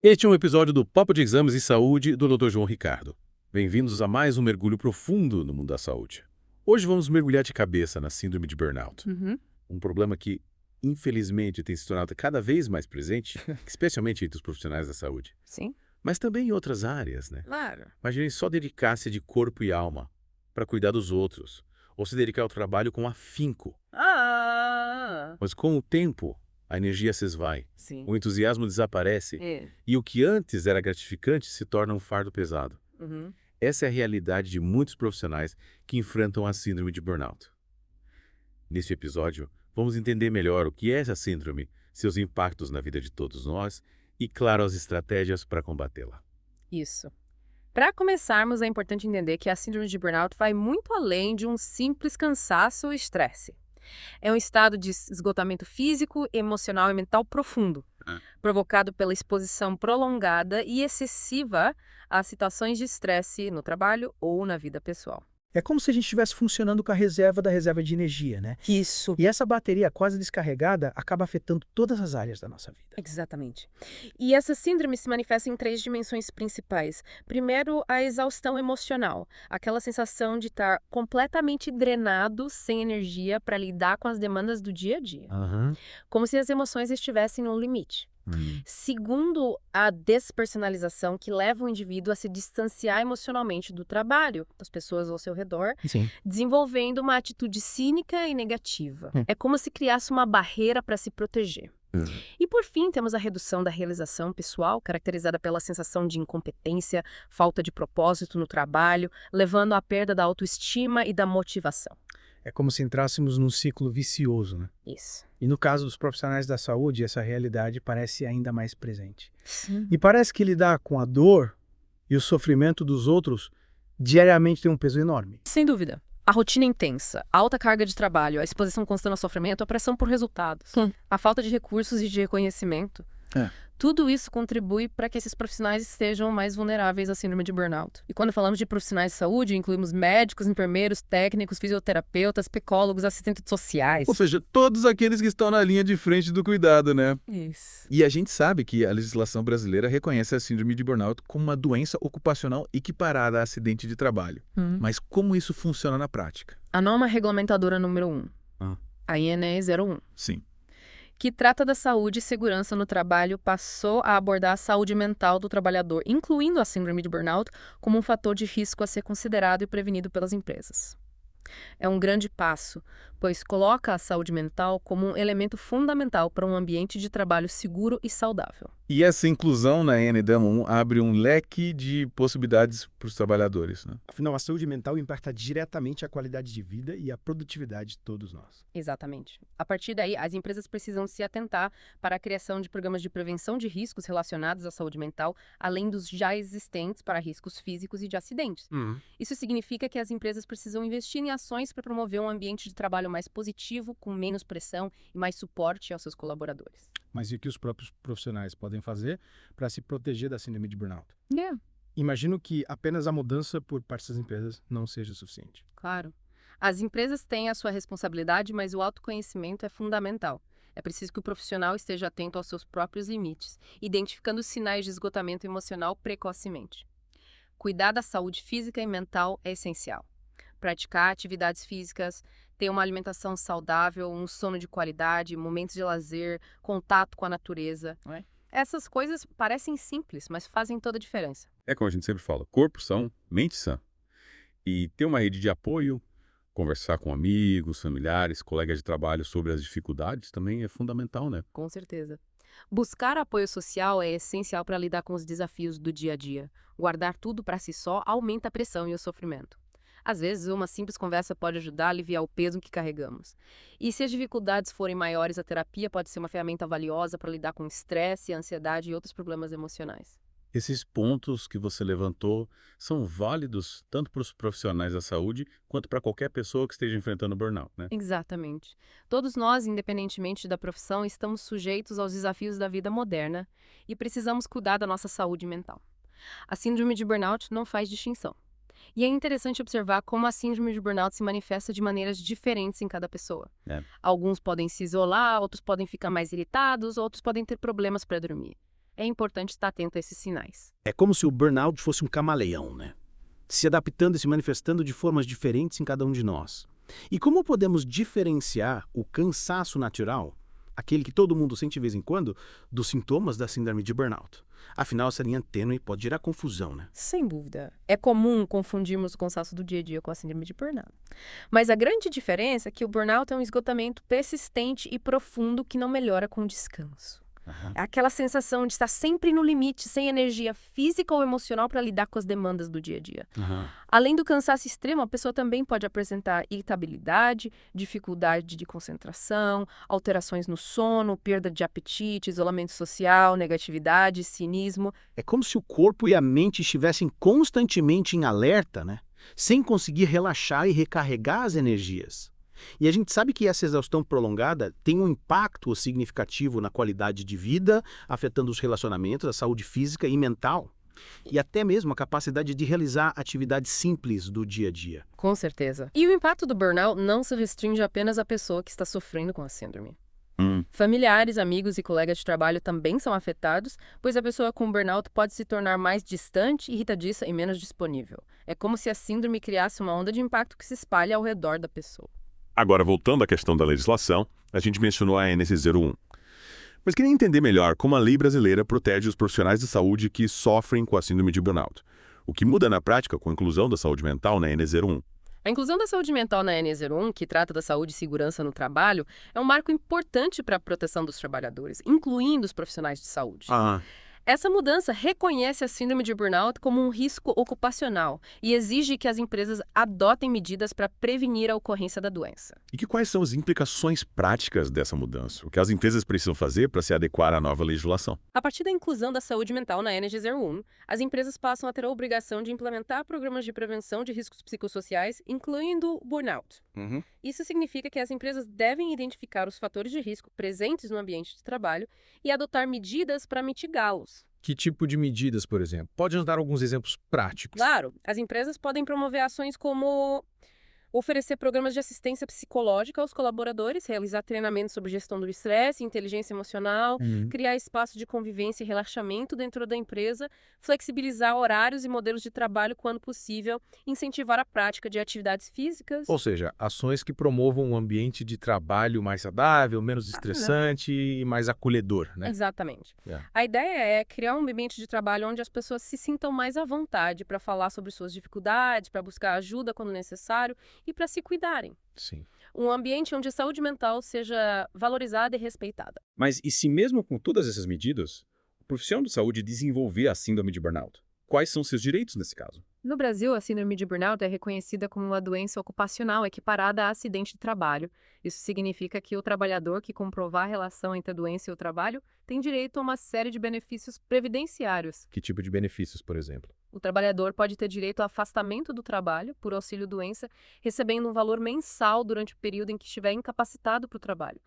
Este é um episódio do Papo de Exames e Saúde do Dr. João Ricardo. Bem-vindos a mais um mergulho profundo no mundo da saúde. Hoje vamos mergulhar de cabeça na síndrome de burnout. Um problema que, infelizmente, tem se tornado cada vez mais presente, especialmente entre os profissionais da saúde. Sim, Mas também em outras áreas, né? claro. Imagine só dedicar-se de corpo e alma para cuidar dos outros, ou se dedicar ao trabalho com afinco. Mas com o tempo, a energia se esvai, Sim. o entusiasmo desaparece É. e o que antes era gratificante se torna um fardo pesado. Uhum. Essa é a realidade de muitos profissionais que enfrentam a síndrome de burnout. Neste episódio, vamos entender melhor o que é essa síndrome, seus impactos na vida de todos nós e, claro, as estratégias para combatê-la. Isso. Para começarmos, é importante entender que a síndrome de burnout vai muito além de um simples cansaço ou estresse. É um estado de esgotamento físico, emocional e mental profundo, provocado pela exposição prolongada e excessiva a situações de estresse no trabalho ou na vida pessoal. É como se a gente estivesse funcionando com a reserva da reserva de energia, né? Isso. E essa bateria quase descarregada acaba afetando todas as áreas da nossa vida. Exatamente. E essa síndrome se manifesta em três dimensões principais. Primeiro, a exaustão emocional, aquela sensação de estar completamente drenado, sem energia para lidar com as demandas do dia a dia, como se as emoções estivessem no limite. Segundo, a despersonalização, que leva o indivíduo a se distanciar emocionalmente do trabalho, das pessoas ao seu redor, Sim. desenvolvendo uma atitude cínica e negativa. É como se criasse uma barreira para se proteger. E por fim, temos a redução da realização pessoal, caracterizada pela sensação de incompetência, falta de propósito no trabalho, levando à perda da autoestima e da motivação. É como se entrássemos num ciclo vicioso, né? Isso. E no caso dos profissionais da saúde, essa realidade parece ainda mais presente. Sim. E parece que lidar com a dor e o sofrimento dos outros diariamente tem um peso enorme. Sem dúvida. A rotina intensa, a alta carga de trabalho, a exposição constante ao sofrimento, a pressão por resultados, a falta de recursos e de reconhecimento. Tudo isso contribui para que esses profissionais estejam mais vulneráveis à síndrome de burnout. E quando falamos de profissionais de saúde, incluímos médicos, enfermeiros, técnicos, fisioterapeutas, psicólogos, assistentes sociais. Ou seja, todos aqueles que estão na linha de frente do cuidado, né? Isso. E a gente sabe que a legislação brasileira reconhece a síndrome de burnout como uma doença ocupacional equiparada a acidente de trabalho. Mas como isso funciona na prática? A norma regulamentadora número 1, Ah. a INE 01, Sim. que trata da saúde e segurança no trabalho, passou a abordar a saúde mental do trabalhador, incluindo a síndrome de burnout, como um fator de risco a ser considerado e prevenido pelas empresas. É um grande passo, pois coloca a saúde mental como um elemento fundamental para um ambiente de trabalho seguro e saudável. E essa inclusão na NDAM1 abre um leque de possibilidades para os trabalhadores, né? Afinal, a saúde mental impacta diretamente a qualidade de vida e a produtividade de todos nós. Exatamente. A partir daí, as empresas precisam se atentar para a criação de programas de prevenção de riscos relacionados à saúde mental, além dos já existentes para riscos físicos e de acidentes. Isso significa que as empresas precisam investir em ações para promover um ambiente de trabalho mais positivo, com menos pressão e mais suporte aos seus colaboradores. Mas e o que os próprios profissionais podem fazer para se proteger da síndrome de burnout? É, Imagino que apenas a mudança por parte das empresas não seja suficiente. claro. As empresas têm a sua responsabilidade, mas o autoconhecimento é fundamental. É preciso que o profissional esteja atento aos seus próprios limites, identificando sinais de esgotamento emocional precocemente. Cuidar da saúde física e mental é essencial. Praticar atividades físicas, ter uma alimentação saudável, um sono de qualidade, momentos de lazer, contato com a natureza. Essas coisas parecem simples, mas fazem toda a diferença. É como a gente sempre fala, corpo são, mente sã. E ter uma rede de apoio, conversar com amigos, familiares, colegas de trabalho sobre as dificuldades também é fundamental, né? Com certeza. Buscar apoio social é essencial para lidar com os desafios do dia a dia. Guardar tudo para si só aumenta a pressão e o sofrimento. Às vezes, uma simples conversa pode ajudar a aliviar o peso que carregamos. E se as dificuldades forem maiores, a terapia pode ser uma ferramenta valiosa para lidar com estresse, ansiedade e outros problemas emocionais. Esses pontos que você levantou são válidos tanto para os profissionais da saúde quanto para qualquer pessoa que esteja enfrentando burnout, né? Exatamente. Todos nós, independentemente da profissão, estamos sujeitos aos desafios da vida moderna e precisamos cuidar da nossa saúde mental. A síndrome de burnout não faz distinção. E é interessante observar como a síndrome de burnout se manifesta de maneiras diferentes em cada pessoa. Alguns podem se isolar, outros podem ficar mais irritados, outros podem ter problemas para dormir. é importante estar atento a esses sinais. É como se o burnout fosse um camaleão, né? Se adaptando e se manifestando de formas diferentes em cada um de nós. E como podemos diferenciar o cansaço natural, aquele que todo mundo sente de vez em quando, dos sintomas da síndrome de burnout? Afinal, essa linha tênue pode gerar confusão, né? Sem dúvida. É comum confundirmos o cansaço do dia a dia com a síndrome de burnout. Mas a grande diferença é que o burnout é um esgotamento persistente e profundo que não melhora com o descanso. É aquela sensação de estar sempre no limite, sem energia física ou emocional para lidar com as demandas do dia a dia. Além do cansaço extremo, a pessoa também pode apresentar irritabilidade, dificuldade de concentração, alterações no sono, perda de apetite, isolamento social, negatividade, cinismo. É como se o corpo e a mente estivessem constantemente em alerta, né? Sem conseguir relaxar e recarregar as energias. E a gente sabe que essa exaustão prolongada tem um impacto significativo na qualidade de vida, afetando os relacionamentos, a saúde física e mental, e até mesmo a capacidade de realizar atividades simples do dia a dia. Com certeza. E o impacto do burnout não se restringe apenas à pessoa que está sofrendo com a síndrome. Familiares, amigos e colegas de trabalho também são afetados, pois a pessoa com burnout pode se tornar mais distante, irritadiça e menos disponível. É como se a síndrome criasse uma onda de impacto que se espalha ao redor da pessoa. Agora, voltando à questão da legislação, a gente mencionou a ANS 01. Mas queria entender melhor como a lei brasileira protege os profissionais de saúde que sofrem com a síndrome de burnout. O que muda na prática com a inclusão da saúde mental na ANS 01? A inclusão da saúde mental na ANS 01, que trata da saúde e segurança no trabalho, é um marco importante para a proteção dos trabalhadores, incluindo os profissionais de saúde. Essa mudança reconhece a síndrome de burnout como um risco ocupacional e exige que as empresas adotem medidas para prevenir a ocorrência da doença. E quais são as implicações práticas dessa mudança? O que as empresas precisam fazer para se adequar à nova legislação? A partir da inclusão da saúde mental na ANS 01, as empresas passam a ter a obrigação de implementar programas de prevenção de riscos psicossociais, incluindo o burnout. Isso significa que as empresas devem identificar os fatores de risco presentes no ambiente de trabalho e adotar medidas para mitigá-los. Que tipo de medidas, por exemplo? Pode nos dar alguns exemplos práticos? Claro, as empresas podem promover ações como oferecer programas de assistência psicológica aos colaboradores, realizar treinamentos sobre gestão do estresse, inteligência emocional, criar espaço de convivência e relaxamento dentro da empresa, flexibilizar horários e modelos de trabalho quando possível, incentivar a prática de atividades físicas. Ou seja, ações que promovam um ambiente de trabalho mais saudável, menos estressante e mais acolhedor, né? Exatamente. A ideia é criar um ambiente de trabalho onde as pessoas se sintam mais à vontade para falar sobre suas dificuldades, para buscar ajuda quando necessário e para se cuidarem. Sim. Um ambiente onde a saúde mental seja valorizada e respeitada. Mas e se mesmo com todas essas medidas, o profissional de saúde desenvolver a síndrome de burnout? Quais são seus direitos nesse caso? No Brasil, a síndrome de burnout é reconhecida como uma doença ocupacional equiparada a acidente de trabalho. Isso significa que o trabalhador que comprovar a relação entre a doença e o trabalho tem direito a uma série de benefícios previdenciários. Que tipo de benefícios, por exemplo? O trabalhador pode ter direito a afastamento do trabalho por auxílio-doença, recebendo um valor mensal durante o período em que estiver incapacitado para o trabalho.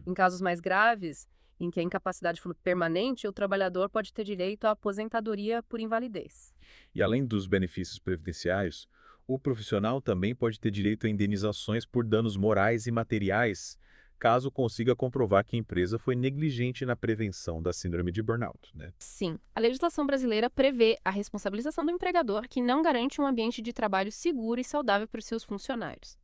Em casos mais graves, em que a incapacidade for permanente, o trabalhador pode ter direito à aposentadoria por invalidez. E além dos benefícios previdenciários, o profissional também pode ter direito a indenizações por danos morais e materiais, caso consiga comprovar que a empresa foi negligente na prevenção da síndrome de burnout, né? Sim, a legislação brasileira prevê a responsabilização do empregador que não garante um ambiente de trabalho seguro e saudável para os seus funcionários.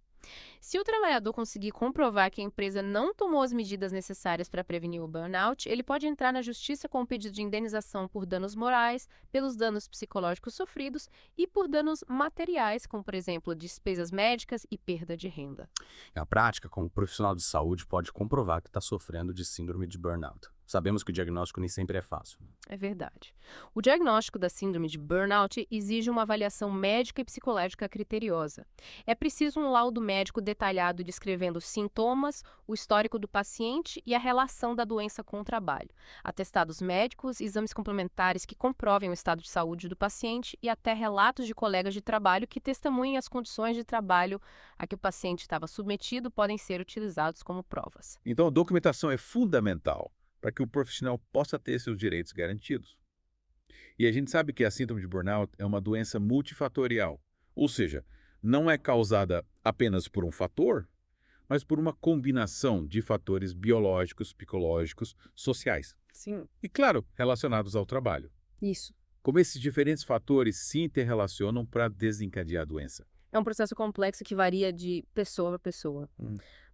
Se o trabalhador conseguir comprovar que a empresa não tomou as medidas necessárias para prevenir o burnout, ele pode entrar na justiça com um pedido de indenização por danos morais, pelos danos psicológicos sofridos e por danos materiais, como, por exemplo, despesas médicas e perda de renda. Na prática, como profissional de saúde pode comprovar que está sofrendo de síndrome de burnout. Sabemos que o diagnóstico nem sempre é fácil. É verdade. O diagnóstico da síndrome de burnout exige uma avaliação médica e psicológica criteriosa. É preciso um laudo médico detalhado descrevendo os sintomas, o histórico do paciente e a relação da doença com o trabalho. Atestados médicos, exames complementares que comprovem o estado de saúde do paciente e até relatos de colegas de trabalho que testemunhem as condições de trabalho a que o paciente estava submetido podem ser utilizados como provas. Então, a documentação é fundamental para que o profissional possa ter seus direitos garantidos. E a gente sabe que a síndrome de burnout é uma doença multifatorial, ou seja, não é causada apenas por um fator, mas por uma combinação de fatores biológicos, psicológicos, sociais Sim, e, claro, relacionados ao trabalho. isso. Como esses diferentes fatores se interrelacionam para desencadear a doença. É um processo complexo que varia de pessoa para pessoa.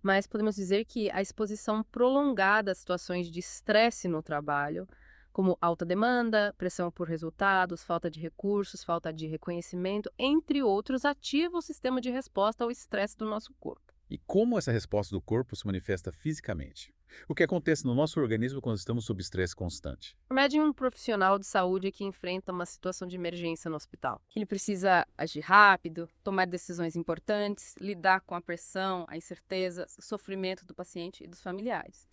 Mas podemos dizer que a exposição prolongada a situações de estresse no trabalho, como alta demanda, pressão por resultados, falta de recursos, falta de reconhecimento, entre outros, ativa o sistema de resposta ao estresse do nosso corpo. E como essa resposta do corpo se manifesta fisicamente? O que acontece no nosso organismo quando estamos sob estresse constante? Imagine um profissional de saúde que enfrenta uma situação de emergência no hospital. Ele precisa agir rápido, tomar decisões importantes, lidar com a pressão, a incerteza, o sofrimento do paciente e dos familiares.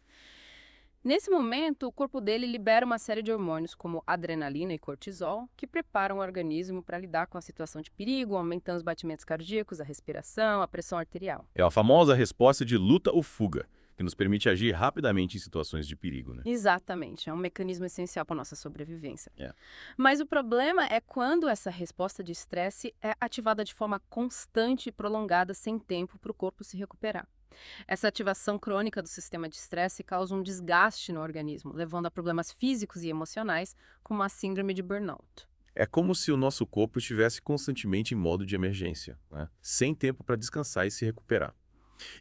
Nesse momento, o corpo dele libera uma série de hormônios, como adrenalina e cortisol, que preparam o organismo para lidar com a situação de perigo, aumentando os batimentos cardíacos, a respiração, a pressão arterial. É a famosa resposta de luta ou fuga, que nos permite agir rapidamente em situações de perigo, né? Exatamente, é um mecanismo essencial para a nossa sobrevivência. É. Mas o problema é quando essa resposta de estresse é ativada de forma constante e prolongada, sem tempo para o corpo se recuperar. Essa ativação crônica do sistema de estresse causa um desgaste no organismo, levando a problemas físicos e emocionais, como a síndrome de burnout. É como se o nosso corpo estivesse constantemente em modo de emergência, né? Sem tempo para descansar e se recuperar.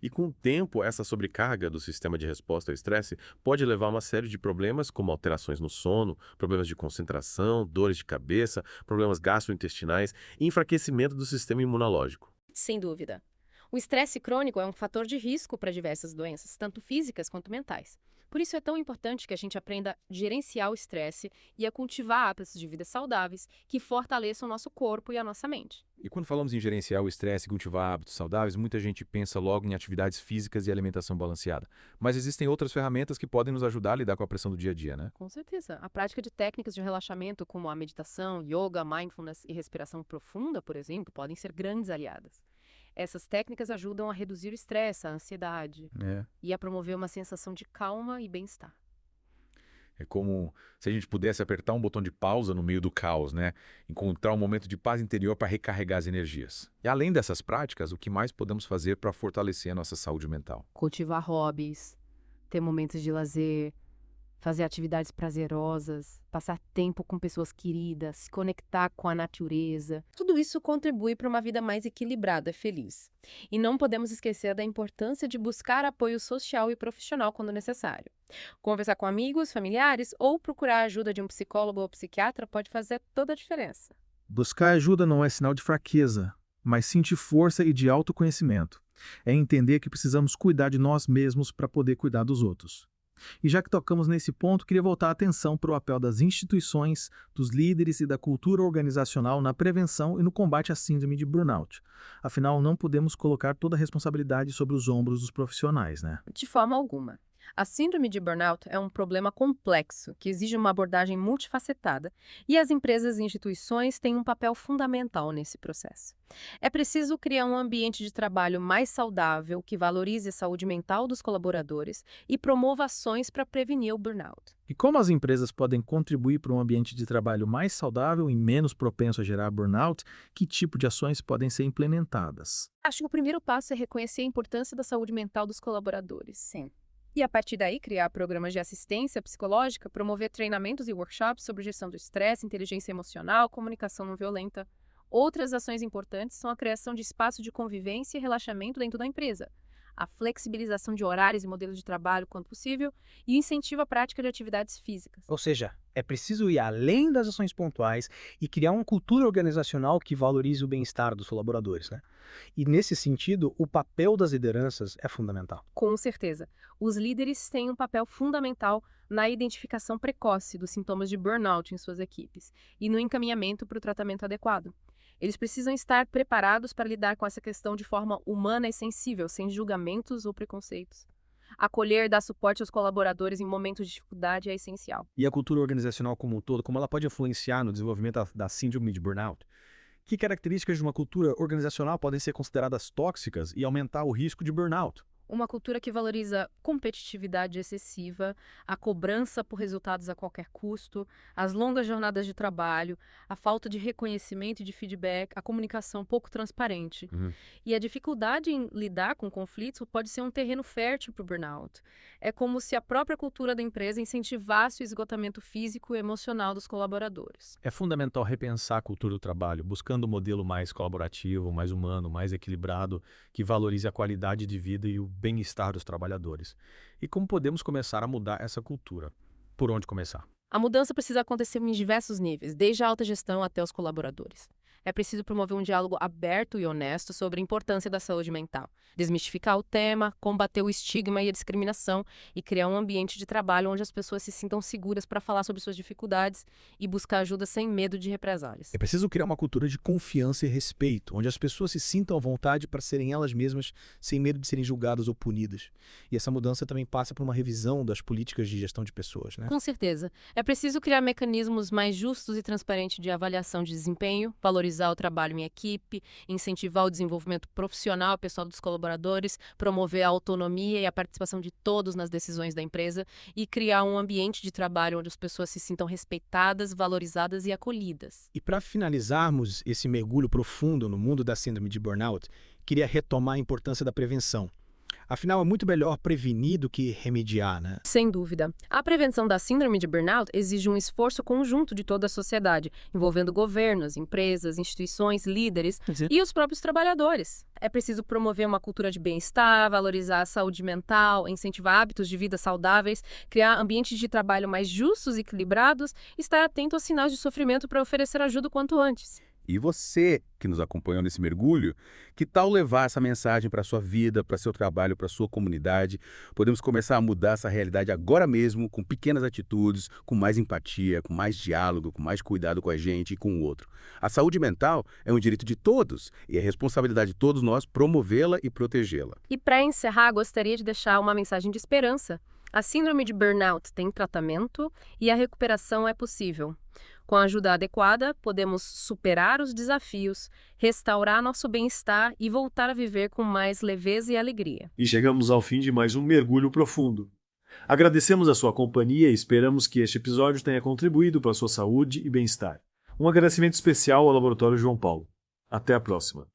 E com o tempo, essa sobrecarga do sistema de resposta ao estresse pode levar a uma série de problemas, como alterações no sono, problemas de concentração, dores de cabeça, problemas gastrointestinais e enfraquecimento do sistema imunológico. Sem dúvida. O estresse crônico é um fator de risco para diversas doenças, tanto físicas quanto mentais. Por isso é tão importante que a gente aprenda a gerenciar o estresse e a cultivar hábitos de vida saudáveis que fortaleçam o nosso corpo e a nossa mente. E quando falamos em gerenciar o estresse e cultivar hábitos saudáveis, muita gente pensa logo em atividades físicas e alimentação balanceada. Mas existem outras ferramentas que podem nos ajudar a lidar com a pressão do dia a dia, né? Com certeza. A prática de técnicas de relaxamento, como a meditação, yoga, mindfulness e respiração profunda, por exemplo, podem ser grandes aliadas. Essas técnicas ajudam a reduzir o estresse, a ansiedade e a promover uma sensação de calma e bem-estar. É como se a gente pudesse apertar um botão de pausa no meio do caos, né? Encontrar um momento de paz interior para recarregar as energias. E além dessas práticas, o que mais podemos fazer para fortalecer a nossa saúde mental? Cultivar hobbies, ter momentos de lazer, fazer atividades prazerosas, passar tempo com pessoas queridas, se conectar com a natureza. Tudo isso contribui para uma vida mais equilibrada e feliz. E não podemos esquecer da importância de buscar apoio social e profissional quando necessário. Conversar com amigos, familiares ou procurar a ajuda de um psicólogo ou psiquiatra pode fazer toda a diferença. Buscar ajuda não é sinal de fraqueza, mas sim de força e de autoconhecimento. É entender que precisamos cuidar de nós mesmos para poder cuidar dos outros. E já que tocamos nesse ponto, queria voltar a atenção para o papel das instituições, dos líderes e da cultura organizacional na prevenção e no combate à síndrome de burnout. Afinal, não podemos colocar toda a responsabilidade sobre os ombros dos profissionais, né? De forma alguma. A síndrome de burnout é um problema complexo que exige uma abordagem multifacetada e as empresas e instituições têm um papel fundamental nesse processo. É preciso criar um ambiente de trabalho mais saudável que valorize a saúde mental dos colaboradores e promova ações para prevenir o burnout. E como as empresas podem contribuir para um ambiente de trabalho mais saudável e menos propenso a gerar burnout, que tipo de ações podem ser implementadas? Acho que o primeiro passo é reconhecer a importância da saúde mental dos colaboradores. Sim. E a partir daí, criar programas de assistência psicológica, promover treinamentos e workshops sobre gestão do estresse, inteligência emocional, comunicação não violenta. Outras ações importantes são a criação de espaço de convivência e relaxamento dentro da empresa, a flexibilização de horários e modelos de trabalho quando possível e o incentivo à prática de atividades físicas. Ou seja, é preciso ir além das ações pontuais e criar uma cultura organizacional que valorize o bem-estar dos colaboradores, né? E nesse sentido, o papel das lideranças é fundamental. Com certeza. Os líderes têm um papel fundamental na identificação precoce dos sintomas de burnout em suas equipes e no encaminhamento para o tratamento adequado. Eles precisam estar preparados para lidar com essa questão de forma humana e sensível, sem julgamentos ou preconceitos. Acolher e dar suporte aos colaboradores em momentos de dificuldade é essencial. E a cultura organizacional como um todo, como ela pode influenciar no desenvolvimento da síndrome de burnout? Que características de uma cultura organizacional podem ser consideradas tóxicas e aumentar o risco de burnout? Uma cultura que valoriza competitividade excessiva, a cobrança por resultados a qualquer custo, as longas jornadas de trabalho, a falta de reconhecimento e de feedback, a comunicação pouco transparente. E a dificuldade em lidar com conflitos pode ser um terreno fértil para o burnout. É como se a própria cultura da empresa incentivasse o esgotamento físico e emocional dos colaboradores. É fundamental repensar a cultura do trabalho, buscando um modelo mais colaborativo, mais humano, mais equilibrado, que valorize a qualidade de vida e o bem-estar dos trabalhadores. E como podemos começar a mudar essa cultura? Por onde começar? A mudança precisa acontecer em diversos níveis, desde a alta gestão até os colaboradores. É preciso promover um diálogo aberto e honesto sobre a importância da saúde mental, desmistificar o tema, combater o estigma e a discriminação e criar um ambiente de trabalho onde as pessoas se sintam seguras para falar sobre suas dificuldades e buscar ajuda sem medo de represálias. É preciso criar uma cultura de confiança e respeito, onde as pessoas se sintam à vontade para serem elas mesmas, sem medo de serem julgadas ou punidas. E essa mudança também passa por uma revisão das políticas de gestão de pessoas, né? Com certeza. É preciso criar mecanismos mais justos e transparentes de avaliação de desempenho, valorizar o trabalho em equipe, incentivar o desenvolvimento profissional pessoal dos colaboradores, promover a autonomia e a participação de todos nas decisões da empresa e criar um ambiente de trabalho onde as pessoas se sintam respeitadas, valorizadas e acolhidas. E para finalizarmos esse mergulho profundo no mundo da síndrome de burnout, queria retomar a importância da prevenção. Afinal, é muito melhor prevenir do que remediar, né? Sem dúvida. A prevenção da síndrome de burnout exige um esforço conjunto de toda a sociedade, envolvendo governos, empresas, instituições, líderes e os próprios trabalhadores. É preciso promover uma cultura de bem-estar, valorizar a saúde mental, incentivar hábitos de vida saudáveis, criar ambientes de trabalho mais justos e equilibrados e estar atento aos sinais de sofrimento para oferecer ajuda o quanto antes. E você, que nos acompanhou nesse mergulho, que tal levar essa mensagem para a sua vida, para seu trabalho, para a sua comunidade? Podemos começar a mudar essa realidade agora mesmo, com pequenas atitudes, com mais empatia, com mais diálogo, com mais cuidado com a gente e com o outro. A saúde mental é um direito de todos e é responsabilidade de todos nós promovê-la e protegê-la. E para encerrar, gostaria de deixar uma mensagem de esperança. A síndrome de burnout tem tratamento e a recuperação é possível. Com a ajuda adequada, podemos superar os desafios, restaurar nosso bem-estar e voltar a viver com mais leveza e alegria. E chegamos ao fim de mais um mergulho profundo. Agradecemos a sua companhia e esperamos que este episódio tenha contribuído para a sua saúde e bem-estar. Um agradecimento especial ao Laboratório João Paulo. Até a próxima.